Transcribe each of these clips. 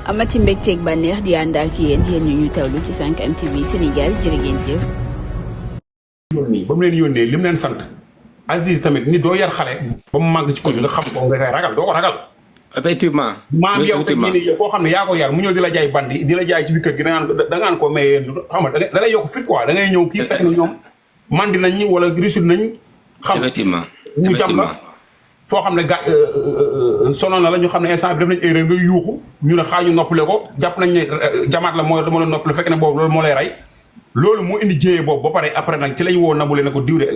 amati mbégteeg bànneex di ànd ak yéen ñu tawlu ci 5M TV Sénégal jërë ngeen jëf. yónni ba mu leen yónnee li mu leen sant Aziz tamit ni doo yar xale ba mu màgg ci koñ nga xam ko nga koy ragal doo ko ragal. effectivement maam yow te ñii yow koo xam ne yaa ko yar mu ñëw di la jaay bandi di la jaay ci biir kër gi da ngaan ko mais xam nga da lay yokk fit quoi da ngay ñëw kii fekk na ñoom mandi nañ wala risul nañ. xam effectivement ñu jam la foo xam ne sonal na la ñu xam ne instant bi def nañ erreur nga yuuxu ñu ne xaaju noppale ko jàpp nañ ne jamaat la moo la noppale fekk ne boobu loolu moo lay rey loolu moo indi jéyee boobu ba pare après nag ci lañ woo Nabou Leye ne ko diw de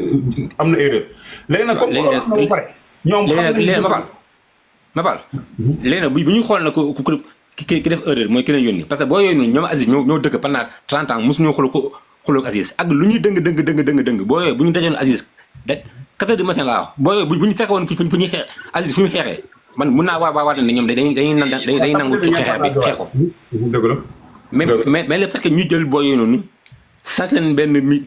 am na erreur léegi nag comme loolu am na ba pare ñoom xam Mafal léegi nag bu ñu xool na ko ki def erreur mooy ki leen yónni parce que boo yooyu ñoom Aziz ñoo dëkk pendant 30 ans mosuñoo xuloo ak Aziz ak lu ñuy dëng boo yooyu bu ñu dajoon Aziz de 4 heures du matin laa wax boo yooyu bu ñu fekke woon fu ñuy xeex Aziz fu ñu xeexee man mun naa waat ne ñoom dañuy nangu ci xeex bi xeex ko mais le fait que ñu jël boo yooyu noonu sant leen benn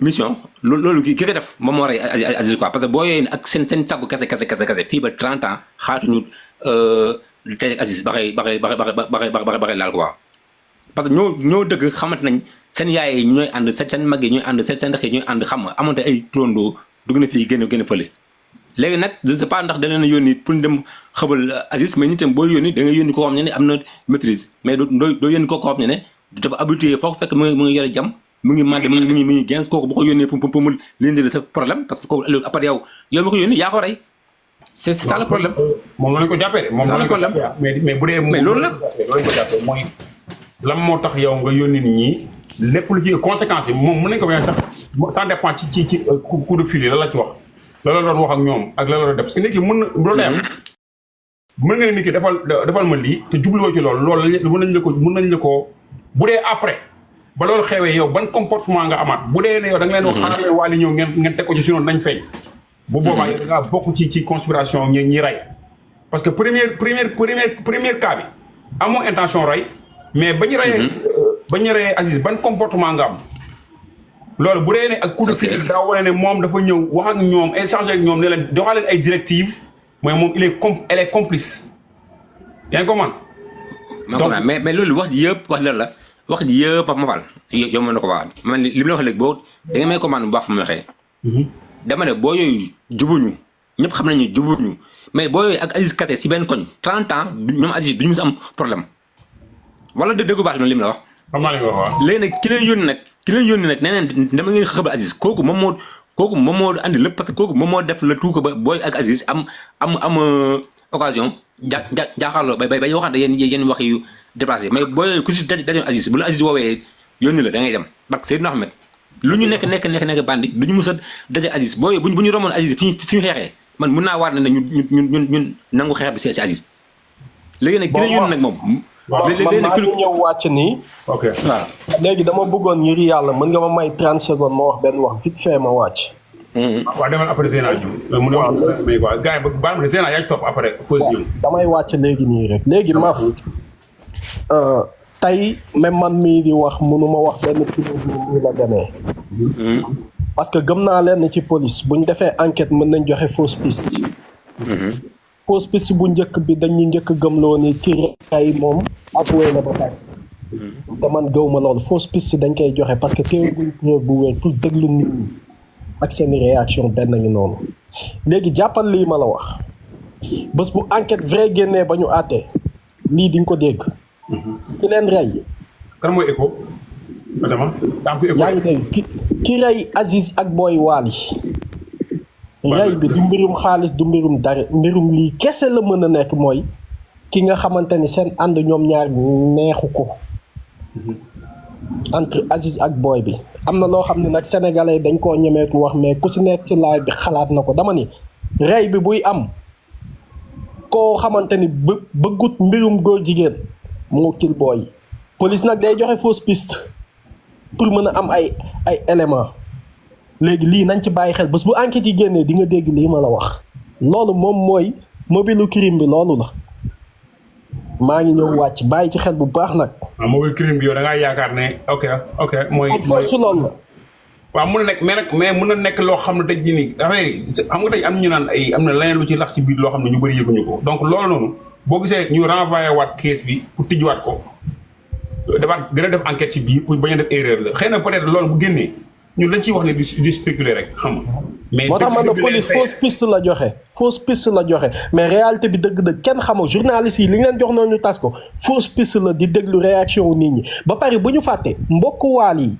mission loolu ki ko def moom moo rey Aziz quoi parce que boo yooyu ak seen tàggu kese fii ba 30 ans xaatuñu tey Aziz ba xëy laal quoi parce que ñoo dëgg xamante nañ seen yaay yi ñooy ànd seen mag yi ñooy ànd seen ndax yi ñooy ànd xam nga amante ay turandoo dugg na fii génn fële léegi nag je sais pas ndax da leen a yónni pour dem xëbal Aziz mais nit tam boo yónni da nga yónni koo xam ne am na maîtrise mais doo yónni koo xam ne dafa habitué foo fekk mu ngi yore jam mu ngi màgg mu ngi gens kooku bu ko yónnee pour mu leen sa problème parce que kooku après yow mi ko yónni yaa ko rey c'est ça le problème. moom lañ ko jàppee moom lañ ko jàppee mais bu dee mais loolu la lañ ko jàppee mooy lan moo tax yow nga yónni nit ñi lépp lu ci conséquences yi moom mën nañ ko bañ sax ça dépend ci coup de fil la la ci wax la la doon wax ak ñoom ak la la doon def parce que nit ki mën na loolu day am mën nga ne nit ki defal ma lii te jubluwoo ci loolu mën nañ la ko bu dee après ba loolu xewee yow ban comportement nga amaat bu dee ne yow da nga leen wax xanaa waa li ñëw ngeen teg ko ci suñu nañ feeñ bu boobaa yow da ngaa bokk ci conspiration ñi rey parce que première cas bi amoo intention rey mais bañu reyee Aziz ban comportement nga am loolu bu dee ne ak coup de fil daa wane ne moom dafa ñëw wax ak ñoom échanger ak ñoom ne leen joxaa leen ay directives mooy moom elle est complice yaa ngi ko man mais loolu wax ji yëpp wax la wax ji yëpp ma fal yow mën na ko wax man li mu la wax léegi boo da nga may commande bu baax fu mu waxee dama ne boo yooyu jubuñu ñëpp xam nañu jubuñu mais boo yooyu ak Aziz Kassé si benn koñ 30 ans ñoom Aziz duñu mës am problème wala déggu baax noonu li mu la wax léegi nag ki leen yónni nag nee neen dama ngeen xëbal Aziz kooku moom moo andi lépp parce que kooku moom moo def la tout ko ba booy ak Aziz am occasion jaaxaarloo bay waxante yéen wax yu déplacé mais booy ku si dajoon Aziz bu la Aziz woowee yónni la da ngay dem parce que Seydina Ahmed lu ñu nekk bandi duñu mës a daje Aziz booy bu ñu romoon Aziz fi ñu xeexee man mun naa waat ne ñun nangu xeex bi si Aziz léegi nag ki la yónni nag moom léegi nag ñëw wàcc nii ok waaw léegi dama bëggoon ngir yàlla mën nga ma may 30 secondes ma wax benn wax vite fait ma wàcc waaw demal après Zeyna ñu mu ne wax mais quoi gars yi baal ma Zeyna yaa ci topp après fausse ñëw damay wàcc léegi nii rek léegi Maf tey même man mii di wax mënuma wax benn preuve ni la demee parce que gëm naa leen ci police buñ defee enquête mën nañ joxe fausse piste fausse piste bu njëkk bi dañu njëkk gëmloo ni kii ay moom avoué na ba pare te man gëw ma loolu fausse piste dañ koy joxe parce que teewaguñ preuve bu wér pour déglu nit ñi ak seeni réaction benn ngi noonu léegi jàppal lii ma la wax bés bu enquête vrai génnee ba ñu àttee lii di nga ko dégg ki leen rey kan mooy écho yaa ngi dégg ki rey Aziz ak Boy Wally rey bi du mbirum xaalis du mbirum dara mbirum lii kese la mën a nekk mooy ki nga xamante ni seen ànd ñoom ñaar neexu ko entre Aziz ak Boy bi am na loo xam ne nag sénégalais dañ koo ñemeeku wax mais ku ci nekk ci laaj bi xalaat na ko dama ni rey bi buy am koo xamante ni bëggut mbirum góor jigéen moo kil Boy police nag day joxe fausse piste pour mën a am ay éléments léegi lii nañ ci bàyyi xel bés bu enquête yi génnee di nga dégg lii ma la wax loolu moom mooy mobile crime bi loolu la maa ngi ñëw wàcc bàyyi ci xel bu baax nag. waaw mobile crime bi yow da ngaa yaakaar ne ok mooy. su loolu la. waaw mun na nekk mais mun na nekk loo xam ne tey jii nii xam nga tey am ñu naan am na leneen lu ci lax ci biir loo xam ne ñu bëri yëguñu ko donc loolu noonu boo gisee ñu renvoyé waat case bi pour tijjiwaat ko defaat gën a def enquête ci biir pour bañ a def erreur la xëy na peut-être loolu bu génnee ñun lañ ciy wax ne du spéculer rek xam nga. mais moo tax man na police fausse piste la joxe mais réalité bi dëgg-dëgg kenn xamul journaliste yi li ngeen jox noonu ñu tas ko fausse piste la di déglu réaction wu nit ñi ba pare bu ñu fàtte mbokku waal yi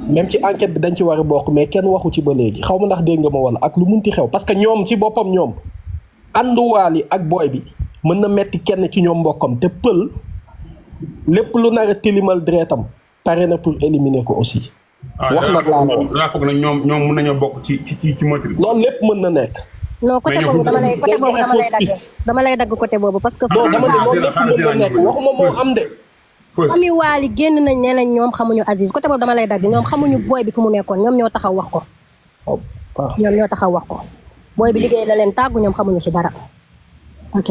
même ci enquête bi dañ ci war a bokk mais kenn waxu ci ba léegi xaw ma ndax dégg nga ma wala ak lu munti xew parce que ñoom ci boppam ñoom ànduwaal yi ak booy bi mën na metti kenn ci ñoom mbokkam te pël lépp lu nar a tilimal deretam pare na pour éliminer ko aussi. wax na laa foog na ñoom mën nañoo bokk ci moytu. loolu lépp mën na nekk. non côté boobu dama lay dagg côté boobu parce que. non dama ne loolu lépp mën na nekk waxuma moo am de. famille Waly génn nañ nee nañ ñoom xamuñu Aziz côté boobu dama lay dagg ñoom xamuñu booy bi fu mu nekkoon ñoom ñoo taxaw wax ko. ñoom ñoo taxaw wax ko booy bi liggéey la leen tàggu ñoom xamuñu ci dara ok.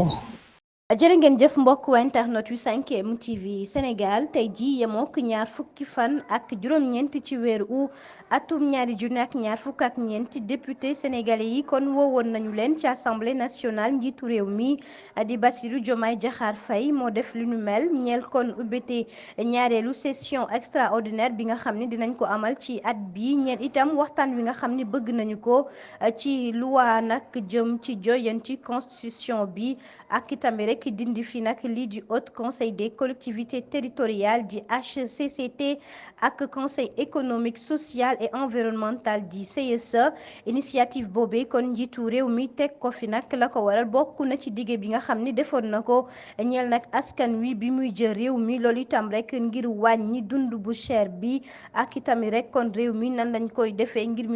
jërë ngeen jëf mbokk waa internet yu 5M TV Sénégal tey jii yemook ñaar fukki fan ak juróom-ñeent ci weeru août atum 2024 député sénégalais yi kon woowoon nañu leen ci assemblée nationale njiitu réew mi di Bassirou Diomaye Diakhar Faye moo def lu nu mel ñeel kon ubbite ñaareelu session extraordinaire bi nga xam ne dinañ ko amal ci at bi ñeel itam waxtaan wi nga xam ne bëgg nañu ko ci loi nag jëm ci joyanti constitution bi ak itam rek dindi fi nag lii di haut conseil des collectivités territoriales di HCCT ak conseil économique social et environnemental di CSE initiative boobee kon njiitu réew mi teg ko fi nag la ko waral bokk na ci dige bi nga xam ni defoon na ko ñeel nag askan wi bi muy jël réew mi loolu itam rek ngir wàññi dund bu cher bi ak itam rek kon réew mi nan lañ koy defee ngir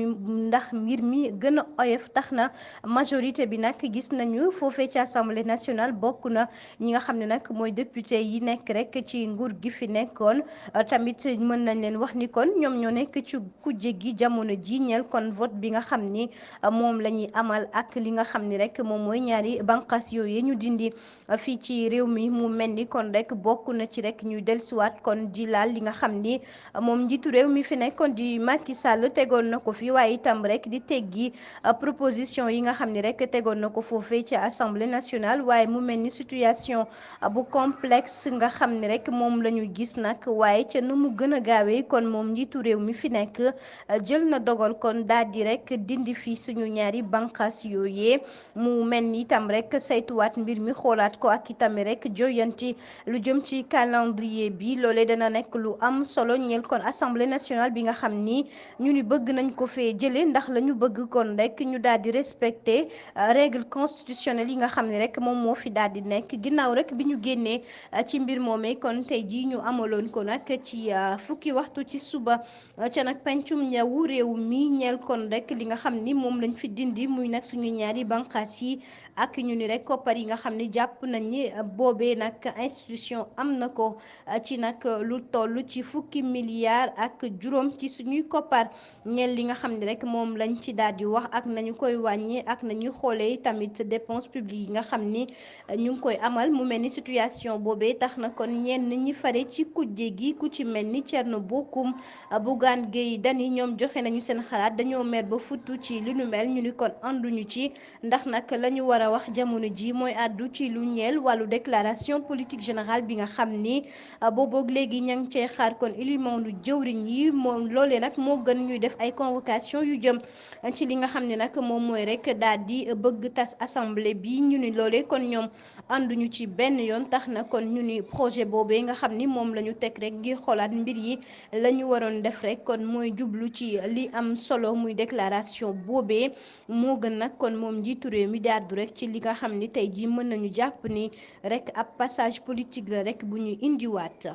mi gën a oyof tax na majorité bi nag gis nañu foofee ci assemblée nationale bokk na ñi nga xam ne nag mooy député yi nekk rek ci nguur gi fi nekkoon tamit mën nañ leen wax ni kon ñoom ñoo nekk ci kujje gi jamono ji ñeel kon vote bi nga xam ni moom la ñuy amal ak li nga xam ni rek moom mooy ñaari banqaas yooyu ñu dindi fii ci réew mi mu mel ni kon rek bokk na ci rek ñuy dellusiwaat kon di laal li nga xam ni moom njiitu réew mi fi nekkoon di Macky Sall tegoon na ko fi waaye itam rek di teggi proposition yi nga xam ni rek tegoon na ko foofee ci assemblée nationale waaye mu mel ni situation bu complexe nga xam ne rek moom la ñu gis nag waaye ca nu mu gën a gaawee kon moom njiitu réew mi fi nekk jël na dogal kon daal di rek dindi fi suñu ñaari banqaas yooyee mu mel ni itam rek saytuwaat mbir mi xoolaat ko ak itam rek joyanti lu jëm ci calendrier bi loolee dana nekk lu am solo ñeel kon assemblée nationale bi nga xam ni ñu ni bëgg nañ ko fee jëlee ndax la ñu bëgg kon rek ñu daal di respecter règle constitutionnelle yi nga xam ne rek moom moo fi daal di nekk ginnaaw rek bi ñu génnee ci mbir moomee kon tey jii ñu amaloon ko nag ci fukki waxtu ci suba ca nag pencum ñawu réew mi ñeel kon rek li nga xam ni moom lañ fi dindi muy nag suñu ñaari banqaas yi ak ñu ni rek koppar yi nga xam ni jàpp nañ ni boobee nag institution am na ko ci nag lu toll ci fukki milliards ak juróom ci suñuy koppar ñeel li nga xam ni rek moom lañ ci daal di wax ak nañu koy wàññee ak nañu xoolee tamit dépense publique yi nga xam ni ñu ngi koy amal mu mel ni situation boobee tax na kon ñenn ñi fare ci kujje gi ku ci mel ni Thierno Bocoum Bougane Gueye Dany ñoom joxe nañu seen xalaat dañoo mer ba futtu ci li nu mel ñu ni kon ànduñu ci ndax nag la ñu war a wax jamono ji mooy àddu ci lu ñeel wàllu déclaration politique générale bi nga xam ni booboog léegi ña ngi cee xaar kon élément lu jëwriñ yi moom loolee nag moo gën ñuy def ay convocation yu jëm ci li nga xam ne nag moom mooy rek daal di bëgg tas assemblée bi ñu ni loolee kon ñoom ànduñu ci benn yoon tax na kon ñu ni projet boobee nga xam ni moom la ñu teg rek ngir xoolaat mbir yi la ñu waroon def rek kon mooy jublu ci li am solo muy déclaration boobee moo gën nag kon moom njiitu réew mi di àddu rek ci li nga xam ni tey jii mën nañu jàpp ni rek ab passage politique la rek bu ñu indiwaat.